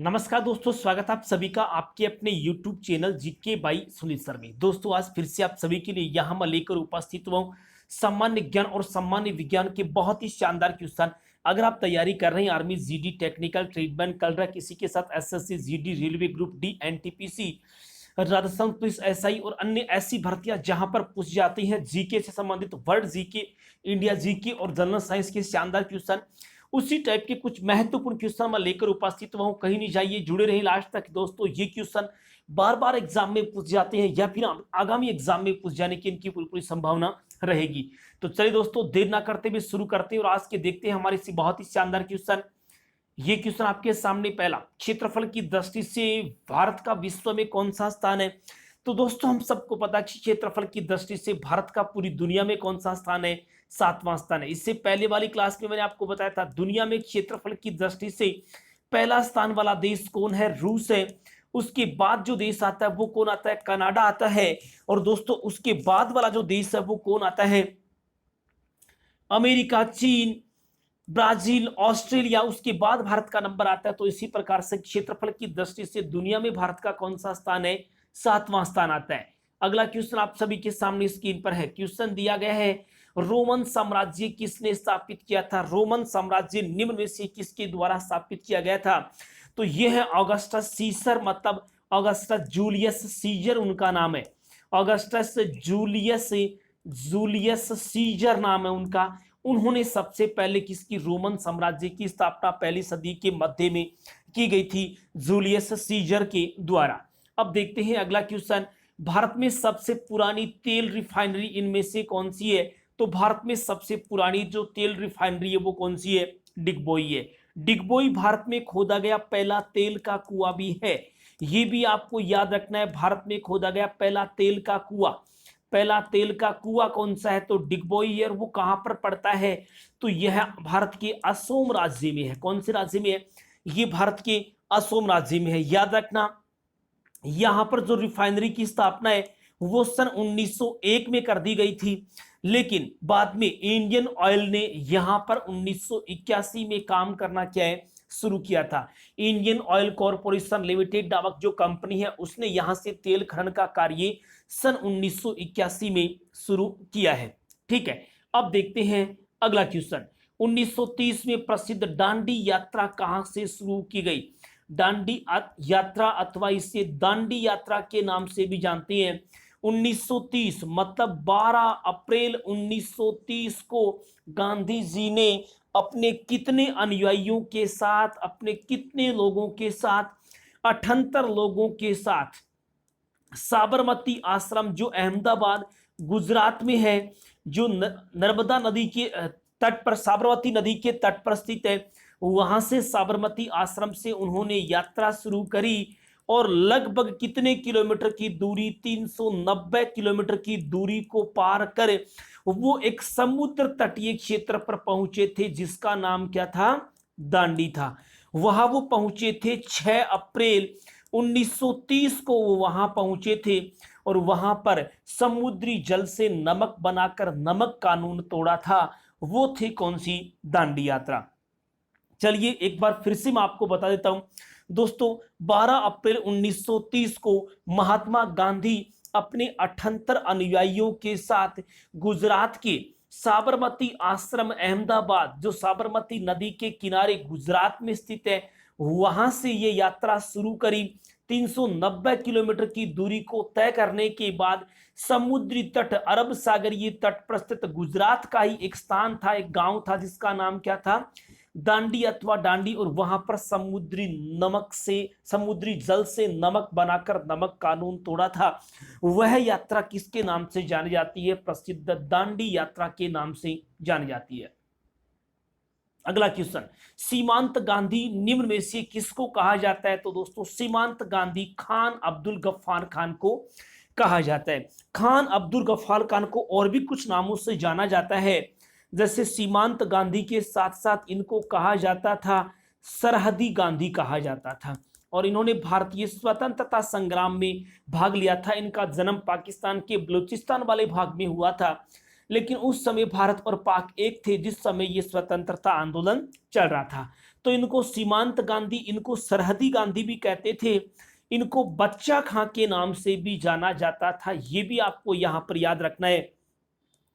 नमस्कार दोस्तों, स्वागत है आप सभी का आपके अपने YouTube channel GK by Sunil sir में। दोस्तों आज फिर से आप सभी के लिए यहाँ मैं लेकर उपस्थित हुआ हूँ सामान्य ज्ञान और सामान्य विज्ञान के बहुत ही शानदार क्वेश्चन। अगर आप तैयारी कर रहे हैं आर्मी, जीडी, टेक्निकल, ट्रीटमेंट, कलरा, किसी के साथ SSC, GD, railway group D, NTPC, Rajasthan police, SI और अन्य ऐसी भर्तियां जहां पर पूछ जाती हैं जीके से संबंधित, वर्ल्ड जीके, इंडिया जीके और जनरल साइंस के शानदार क्वेश्चन, उसी टाइप के कुछ महत्वपूर्ण क्वेश्चन मैं लेकर उपस्थित हुआ हूं। कहीं नहीं जाइए, जुड़े रहिए लास्ट तक। दोस्तों ये क्वेश्चन बार बार एग्जाम में पूछ जाते हैं या फिर आगामी एग्जाम में पूछ जाने की इनकी पूरी संभावना रहेगी। तो चलिए दोस्तों, देर ना करते हुए शुरू करते हैं और आज के देखते हैं हमारे बहुत ही शानदार क्वेश्चन। ये क्वेश्चन आपके सामने पहला, क्षेत्रफल की दृष्टि से भारत का विश्व में कौन सा स्थान है। तो दोस्तों हम सबको पता है कि क्षेत्रफल की दृष्टि से भारत का पूरी दुनिया में कौन सा स्थान है, 7वां स्थान है। इससे पहले वाली क्लास में मैंने आपको बताया था दुनिया में क्षेत्रफल की दृष्टि से पहला स्थान वाला देश कौन है, रूस है। उसके बाद जो देश आता है वो कौन आता है, कनाडा आता है। और दोस्तों उसके बाद वाला जो देश है वो कौन आता है, अमेरिका, चीन, ब्राजील, ऑस्ट्रेलिया। उसके बाद भारत का नंबर आता है। तो इसी प्रकार से क्षेत्रफल की दृष्टि से दुनिया में भारत का कौन सा स्थान है, 7वां स्थान आता है। अगला क्वेश्चन आप सभी के सामने स्क्रीन पर है। क्वेश्चन दिया गया है, रोमन साम्राज्य किसने स्थापित किया था। रोमन साम्राज्य निम्न में से किसके द्वारा स्थापित किया गया था। तो यह है ऑगस्टस सीजर, मतलब ऑगस्टस जूलियस सीजर उनका नाम है। ऑगस्टस जूलियस सीजर नाम है उनका। उन्होंने सबसे पहले किसकी, रोमन साम्राज्य की स्थापना पहली सदी के मध्य में की गई थी, जूलियस सीजर के द्वारा। अब देखते हैं अगला क्वेश्चन, भारत में सबसे पुरानी तेल रिफाइनरी इनमें से कौन सी है। तो भारत में सबसे पुरानी जो तेल रिफाइनरी है वो कौन सी है, डिगबोई है। डिगबोई भारत में खोदा गया पहला तेल का कुआं भी है। ये भी आपको याद रखना है, भारत में खोदा गया पहला तेल का कुआं। पहला तेल का कुआं कौन सा है, तो डिगबोई है। और वो कहां पर पड़ता है, तो यह भारत के असम राज्य में है। कौन से राज्य में है, ये भारत के असम राज्य में है, याद रखना। यहां पर जो रिफाइनरी की स्थापना है वो सन 1901 में कर दी गई थी, लेकिन बाद में इंडियन ऑयल ने यहां पर 1981 में काम करना क्या है, शुरू किया था। इंडियन ऑयल कॉरपोरेशन लिमिटेड नामक जो कंपनी है उसने यहां से तेल खनन का कार्य सन 1981 में शुरू किया है। ठीक है, अब देखते हैं अगला क्वेश्चन। 1930 में प्रसिद्ध दांडी यात्रा कहां से शुरू की गई। दांडी यात्रा अथवा इसे दांडी यात्रा के नाम से भी जानते हैं। 1930 मतलब 12 अप्रैल 1930 को गांधी जी ने अपने कितने अनुयायियों के साथ, अपने कितने लोगों के साथ, 78 लोगों के साथ साबरमती आश्रम जो अहमदाबाद गुजरात में है, जो नर्मदा नदी के तट पर, साबरमती नदी के तट पर स्थित है, वहां से साबरमती आश्रम से उन्होंने यात्रा शुरू करी। और लगभग कितने किलोमीटर की दूरी, 390 किलोमीटर की दूरी को पार कर वो एक समुद्र तटीय क्षेत्र पर पहुंचे थे जिसका नाम क्या था, दांडी था। वहां वो पहुंचे थे 6 अप्रैल 1930 को वो वहां पहुंचे थे। और वहां पर समुद्री जल से नमक बनाकर नमक कानून तोड़ा था। वो थी कौन सी, दांडी यात्रा। चलिए एक बार फिर से मैं आपको बता देता हूं दोस्तों, 12 अप्रैल 1930 को महात्मा गांधी अपने 78 अनुयायियों के साथ गुजरात के साबरमती आश्रम अहमदाबाद, जो साबरमती नदी के किनारे गुजरात में स्थित है, वहां से ये यात्रा शुरू करी। 390 किलोमीटर की दूरी को तय करने के बाद समुद्री तट, अरब सागरीय तट पर स्थित गुजरात का ही एक स्थान था, एक गांव था जिसका नाम क्या था, दांडी अथवा डांडी। और वहां पर समुद्री जल से नमक बनाकर नमक कानून तोड़ा था। वह यात्रा किसके नाम से जानी जाती है, प्रसिद्ध दांडी यात्रा के नाम से जानी जाती है। अगला क्वेश्चन, सीमांत गांधी निम्न में से किसको कहा जाता है। तो दोस्तों सीमांत गांधी खान अब्दुल गफ्फार खान को कहा जाता है। खान अब्दुल गफ्फार खान को और भी कुछ नामों से जाना जाता है, जैसे सीमांत गांधी के साथ साथ इनको कहा जाता था सरहदी गांधी कहा जाता था। और इन्होंने भारतीय स्वतंत्रता संग्राम में भाग लिया था। इनका जन्म पाकिस्तान के बलूचिस्तान वाले भाग में हुआ था, लेकिन उस समय भारत और पाक एक थे जिस समय ये स्वतंत्रता आंदोलन चल रहा था। तो इनको सीमांत गांधी, इनको सरहदी गांधी भी कहते थे, इनको बच्चा खां के नाम से भी जाना जाता था, ये भी आपको यहां पर याद रखना है।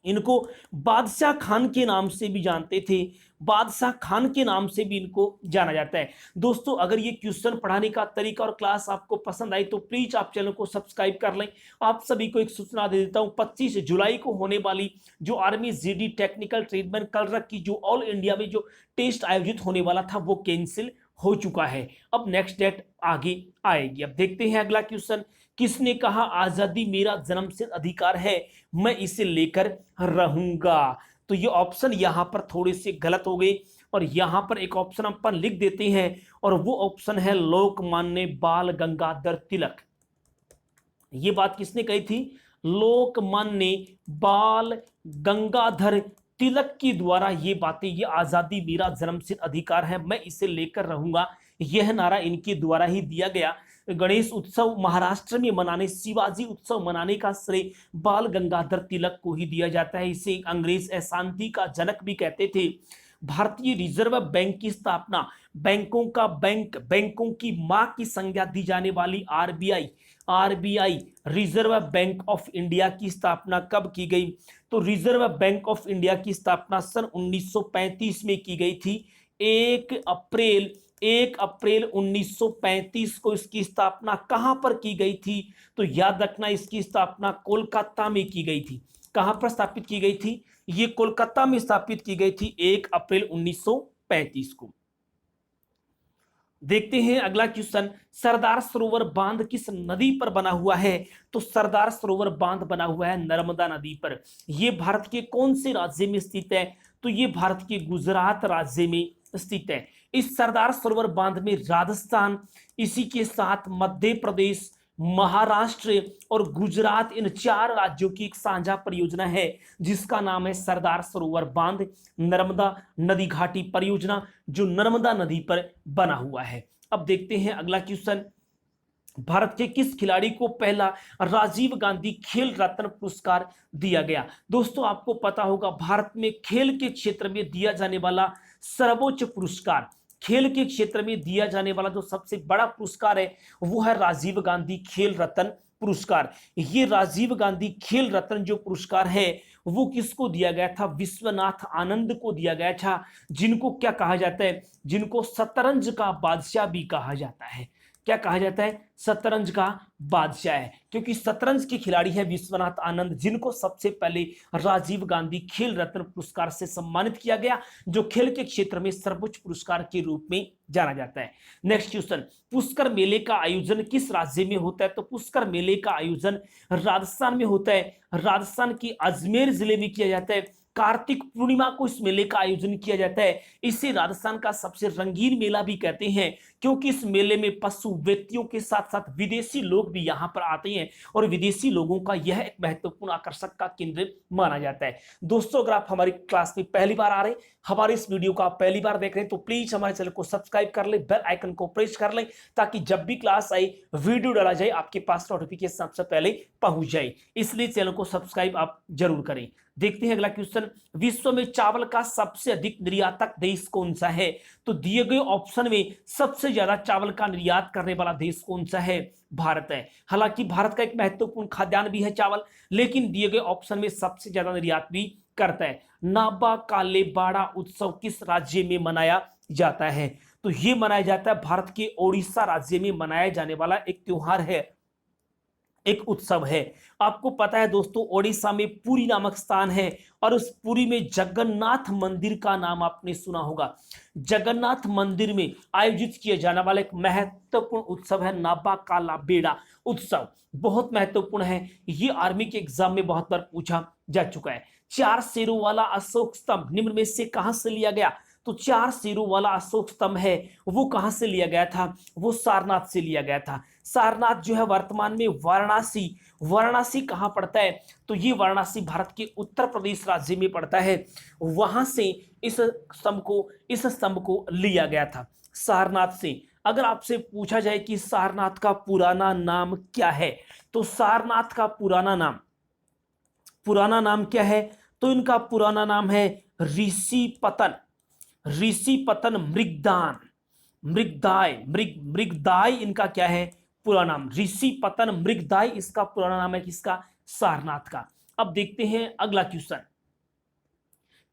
इनको बादशाह खान के नाम से भी जानते थे, बादशाह खान के नाम से भी इनको जाना जाता है। दोस्तों अगर ये क्वेश्चन पढ़ाने का तरीका और क्लास आपको पसंद आई तो प्लीज आप चैनल को सब्सक्राइब कर लें। आप सभी को एक सूचना दे देता हूं, 25 जुलाई को होने वाली जो army GD technical tradesman clerk की जो ऑल इंडिया में जो टेस्ट आयोजित होने वाला था वो कैंसिल हो चुका है। अब नेक्स्ट डेट आगे आएगी। अब देखते हैं अगला क्वेश्चन, किसने कहा आजादी मेरा जन्मसिद्ध अधिकार है, मैं इसे लेकर रहूंगा। तो ये ऑप्शन यहां पर थोड़े से गलत हो गए और यहां पर एक ऑप्शन अपन लिख देते हैं और वो ऑप्शन है लोकमान्य बाल गंगाधर तिलक। ये बात किसने कही थी? लोकमान्य बाल गंगाधर तिलक के द्वारा ये बातें, ये आजादी मेरा जन्मसिद्ध अधिकार है, मैं इसे लेकर रहूंगा, यह नारा इनके द्वारा ही दिया गया। गणेश उत्सव महाराष्ट्र में मनाने, शिवाजी उत्सव मनाने का श्रेय बाल गंगाधर तिलक को ही दिया जाता है। इसे अंग्रेज अशांति का जनक भी कहते थे। भारतीय रिजर्व बैंक की स्थापना, बैंकों का बैंक, बैंकों की मां की संज्ञा दी जाने वाली RBI reserve bank of India की स्थापना कब की गई? तो रिजर्व बैंक ऑफ इंडिया की स्थापना सन 1935 में की गई थी। 1 अप्रैल 1935 को इसकी स्थापना कहां पर की गई थी? तो याद रखना इसकी स्थापना कोलकाता में की गई थी। कहां पर स्थापित की गई थी? ये कोलकाता में स्थापित की गई थी 1 अप्रैल 1935 को। देखते हैं अगला क्वेश्चन, सरदार सरोवर बांध किस नदी पर बना हुआ है? तो सरदार सरोवर बांध बना हुआ है नर्मदा नदी पर। यह भारत के कौन से राज्य में स्थित है? तो यह भारत के गुजरात राज्य में स्थित है। इस सरदार सरोवर बांध में राजस्थान, इसी के साथ मध्य प्रदेश, महाराष्ट्र और गुजरात, इन 4 राज्यों की एक साझा परियोजना है जिसका नाम है सरदार सरोवर बांध नर्मदा नदी घाटी परियोजना, जो नर्मदा नदी पर बना हुआ है। अब देखते हैं अगला क्वेश्चन, भारत के किस खिलाड़ी को पहला राजीव गांधी खेल रत्न पुरस्कार दिया गया? दोस्तों आपको पता होगा भारत में खेल के क्षेत्र में दिया जाने वाला सर्वोच्च पुरस्कार, खेल के क्षेत्र में दिया जाने वाला जो सबसे बड़ा पुरस्कार है वो है राजीव गांधी खेल रत्न पुरस्कार। ये राजीव गांधी खेल रत्न जो पुरस्कार है वो किसको दिया गया था? विश्वनाथ आनंद को दिया गया था, जिनको क्या कहा जाता है? जिनको शतरंज का बादशाह भी कहा जाता है। क्या कहा जाता है? शतरंज का बादशाह है, क्योंकि शतरंज के खिलाड़ी है विश्वनाथ आनंद, जिनको सबसे पहले राजीव गांधी खेल रत्न पुरस्कार से सम्मानित किया गया, जो खेल के क्षेत्र में सर्वोच्च पुरस्कार के रूप में जाना जाता है। नेक्स्ट क्वेश्चन, पुष्कर मेले का आयोजन किस राज्य में होता है? तो पुष्कर मेले का आयोजन राजस्थान में होता है। राजस्थान की अजमेर जिले में किया जाता है। कार्तिक पूर्णिमा को इस मेले का आयोजन किया जाता है। इसे राजस्थान का सबसे रंगीन मेला भी कहते हैं, क्योंकि इस मेले में पशु व्यक्तियों के साथ साथ विदेशी लोग भी यहां पर आते हैं और विदेशी लोगों का यह एक महत्वपूर्ण आकर्षक का केंद्र माना जाता है। दोस्तों अगर आप हमारी क्लास में पहली बार आ रहे हैं, हमारे इस वीडियो को आप पहली बार देख रहे हैं, तो प्लीज हमारे चैनल को सब्सक्राइब कर लें, बेल आइकन को प्रेस कर लें, ताकि जब भी क्लास आए, वीडियो डाला जाए, आपके पास नोटिफिकेशन सबसे पहले पहुंच जाए। इसलिए चैनल को सब्सक्राइब आप जरूर करें। देखते हैं अगला क्वेश्चन, विश्व में चावल का सबसे अधिक निर्यातक देश कौन सा है? तो दिए गए ऑप्शन में सबसे ज्यादा चावल का निर्यात करने वाला देश कौन सा है? भारत है। हालांकि भारत का एक महत्वपूर्ण खाद्यान्न भी है चावल, लेकिन दिए गए ऑप्शन में सबसे ज्यादा निर्यात भी करता है। नाबा कालेबाड़ा उत्सव किस राज्य में मनाया जाता है? तो यह मनाया जाता है भारत के ओडिशा राज्य में मनाया जाने वाला एक त्योहार है, एक उत्सव है। आपको पता है दोस्तों, ओडिशा में पुरी नामक स्थान है और उस पुरी में जगन्नाथ मंदिर का नाम आपने सुना होगा। जगन्नाथ मंदिर में आयोजित किया जाने वाला एक महत्वपूर्ण उत्सव है नाबा कालाबेड़ा उत्सव। बहुत महत्वपूर्ण है, ये आर्मी के एग्जाम में बहुत बार पूछा जा चुका है। 4 शेरों वाला अशोक स्तंभ निम्न में से कहां से लिया गया? तो 4 शेरों वाला अशोक स्तंभ है वो कहां से लिया गया था? वो सारनाथ से लिया गया था। सारनाथ जो है वर्तमान में वाराणसी कहां पड़ता है? तो ये वाराणसी भारत के उत्तर प्रदेश राज्य में पड़ता है। वहां से इस स्तंभ को लिया गया था, सारनाथ से। अगर आपसे पूछा जाए कि सारनाथ का पुराना नाम क्या है, तो सारनाथ का पुराना नाम क्या है? तो इनका पुराना नाम है ऋषिपतन। ऋषिपतन मृगदान, मृगदाय इनका क्या है पूरा नाम, ऋषिपतन मृगदाय इसका पुराना नाम है किसका, सारनाथ का। अब देखते हैं अगला क्वेश्चन,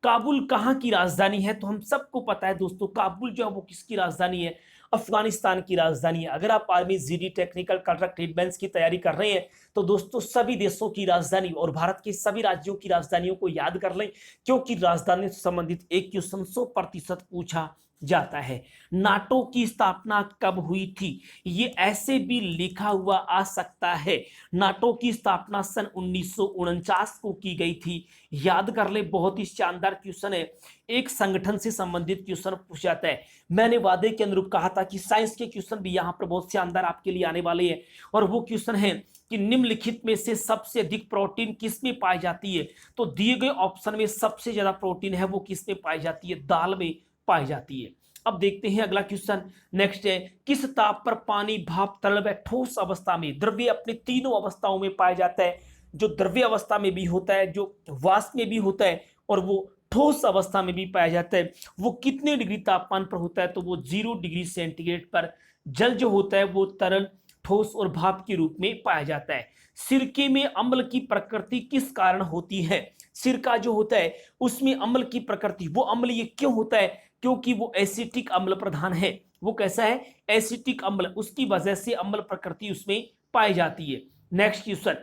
काबुल कहां की राजधानी है? तो हम सबको पता है दोस्तों, काबुल जो है वो किसकी राजधानी है, अफगानिस्तान की राजधानी है। अगर आप army, GD, technical, contract advance की तैयारी कर रहे हैं तो दोस्तों सभी देशों की राजधानी और भारत के सभी राज्यों की राजधानियों को याद कर लें, क्योंकि राजधानी से संबंधित एक क्वेश्चन 100% पूछा जाता है। नाटो की स्थापना कब हुई थी? ये ऐसे भी लिखा हुआ आ सकता है, नाटो की स्थापना सन 1949 को की गई थी। याद कर ले, बहुत ही शानदार क्वेश्चन है, एक संगठन से संबंधित क्वेश्चन पूछा जाता है। मैंने वादे के अनुरूप कहा था कि साइंस के क्वेश्चन भी यहाँ पर बहुत शानदार आपके लिए आने वाले हैं, और वो क्वेश्चन है कि निम्नलिखित में से सबसे अधिक प्रोटीन किसमें पाई जाती है? तो दिए गए ऑप्शन में सबसे ज्यादा प्रोटीन है वो किसमें पाई जाती है? दाल में पाई जाती है। अब देखते हैं अगला क्वेश्चन, नेक्स्ट है, किस ताप पर पानी, भाप, तरल व ठोस अवस्था में, द्रव्य अपने तीनों अवस्थाओं में पाया जाता है? जो द्रव्य अवस्था में भी होता है, जो वाष्प में भी होता है, और वो ठोस अवस्था में भी पाया जाता है, वो कितने डिग्री तापमान पर होता है? तो वो 0 डिग्री सेंटीग्रेड पर। जल जो होता है वो तरल, ठोस और भाप के रूप में पाया जाता है। सिरके में अम्ल की प्रकृति किस कारण होती है? सिरका जो होता है उसमें अम्ल की प्रकृति, वो अम्ल ये क्यों होता है? क्योंकि वो एसिटिक अम्ल प्रधान है। वो कैसा है? एसिटिक अम्ल, उसकी वजह से अम्ल प्रकृति उसमें पाई जाती है। नेक्स्ट क्वेश्चन,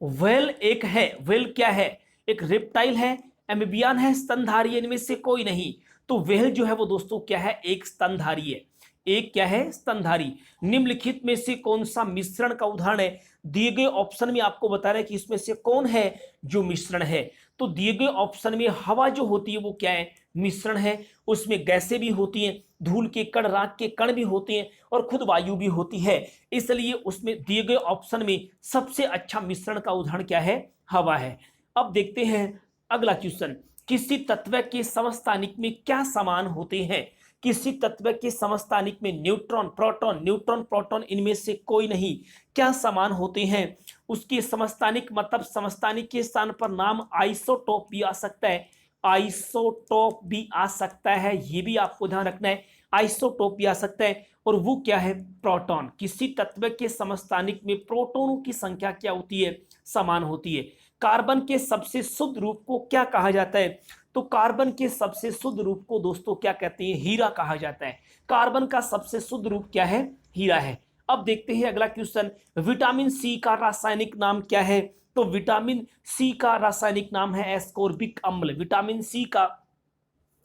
व्हेल एक है, व्हेल क्या है? एक रेप्टाइल है, एम्फिबियन है, स्तनधारी, इनमें से कोई नहीं। तो व्हेल जो है वो दोस्तों क्या है? एक स्तनधारी है। एक क्या है? स्तनधारी। निम्नलिखित में से कौन सा मिश्रण का उदाहरण है? दिए गए ऑप्शन में आपको बता रहे हैं कि इसमें से कौन है जो मिश्रण है। तो दिए गए ऑप्शन में हवा जो होती है वो क्या है? मिश्रण है। उसमें गैसें भी होती हैं, धूल के कण, राख के कण भी होते हैं, और खुद वायु भी होती है। इसलिए उसमें दिए गए ऑप्शन में सबसे अच्छा मिश्रण का उदाहरण क्या है? हवा है। अब देखते हैं अगला क्वेश्चन, किसी तत्व के समस्थानिक में क्या समान होते हैं? किसी तत्व के समस्थानिक में न्यूट्रॉन, प्रोटॉन इनमें से कोई नहीं। क्या समान होते हैं? उसके समस्थानिक मतलब समस्थानिक के स्थान पर नाम आइसोटोप भी आ सकता है, आइसोटोप भी आ सकता है, ये भी आपको ध्यान रखना है। आइसोटोप भी आ सकता है, और वो क्या है? प्रोटॉन। किसी तत्व के समस्थानिक में प्रोटॉनों की संख्या क्या होती है? समान होती है। कार्बन के सबसे शुद्ध रूप को क्या कहा जाता है? तो कार्बन के सबसे शुद्ध रूप को दोस्तों क्या कहते हैं? हीरा कहा जाता है। कार्बन का सबसे शुद्ध रूप क्या है? हीरा है। अब देखते हैं अगला क्वेश्चन, विटामिन सी का रासायनिक नाम क्या है? तो विटामिन सी का रासायनिक नाम है एस्कोर्बिक अम्ल। विटामिन सी का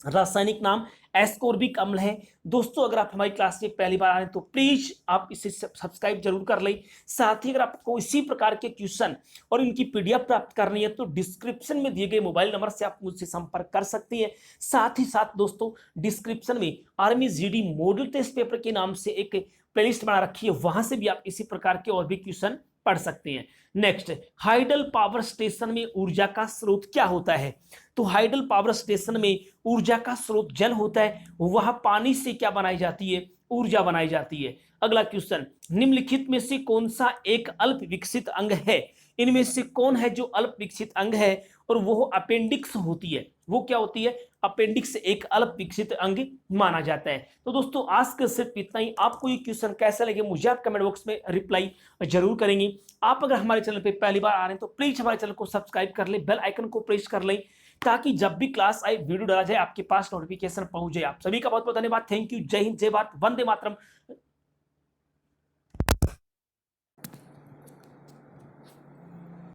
रासायनिक नाम एस्कोर्बिक अम्ल है। दोस्तों अगर आप हमारी क्लास में पहली बार आ रहे हैं तो प्लीज आप इसे सब्सक्राइब जरूर कर लें। साथ ही अगर आपको इसी प्रकार के क्वेश्चन और इनकी पीडीएफ प्राप्त करनी है तो डिस्क्रिप्शन में दिए गए मोबाइल नंबर से आप मुझसे संपर्क कर सकते हैं। साथ ही साथ दोस्तों डिस्क्रिप्शन में army GD model test paper के नाम से एक प्लेलिस्ट बना रखी है, वहां से भी आप इसी प्रकार के और भी क्वेश्चन पढ़ सकते हैं। नेक्स्ट, हाइडल पावर स्टेशन में ऊर्जा का स्रोत क्या होता है? तो हाइडल पावर स्टेशन में ऊर्जा का स्रोत जल होता है। वहां पानी से क्या बनाई जाती है? ऊर्जा बनाई जाती है। अगला क्वेश्चन, निम्नलिखित में से कौन सा एक अल्प विकसित अंग है? इनमें से कौन है जो अल्प विकसित अंग है? और वो अपेंडिक्स होती है। वो क्या होती है? अपेंडिक्स एक अल्प विकसित अंग माना जाता है। तो दोस्तों आज का सिर्फ इतना ही। आपको ये क्वेश्चन कैसा लगे मुझे आप कमेंट बॉक्स में रिप्लाई जरूर करेंगे। आप अगर हमारे चैनल पे पहली बार आ रहे हैं तो प्लीज हमारे चैनल को सब्सक्राइब कर लें, बेल आइकन को प्रेस कर लें, ताकि जब भी क्लास आए, वीडियो डाला जाए, आपके पास नोटिफिकेशन पहुंच जाए। आप सभी का बहुत बहुत धन्यवाद। Thank you. जय हिंद, जय भारत, वंदे मातरम।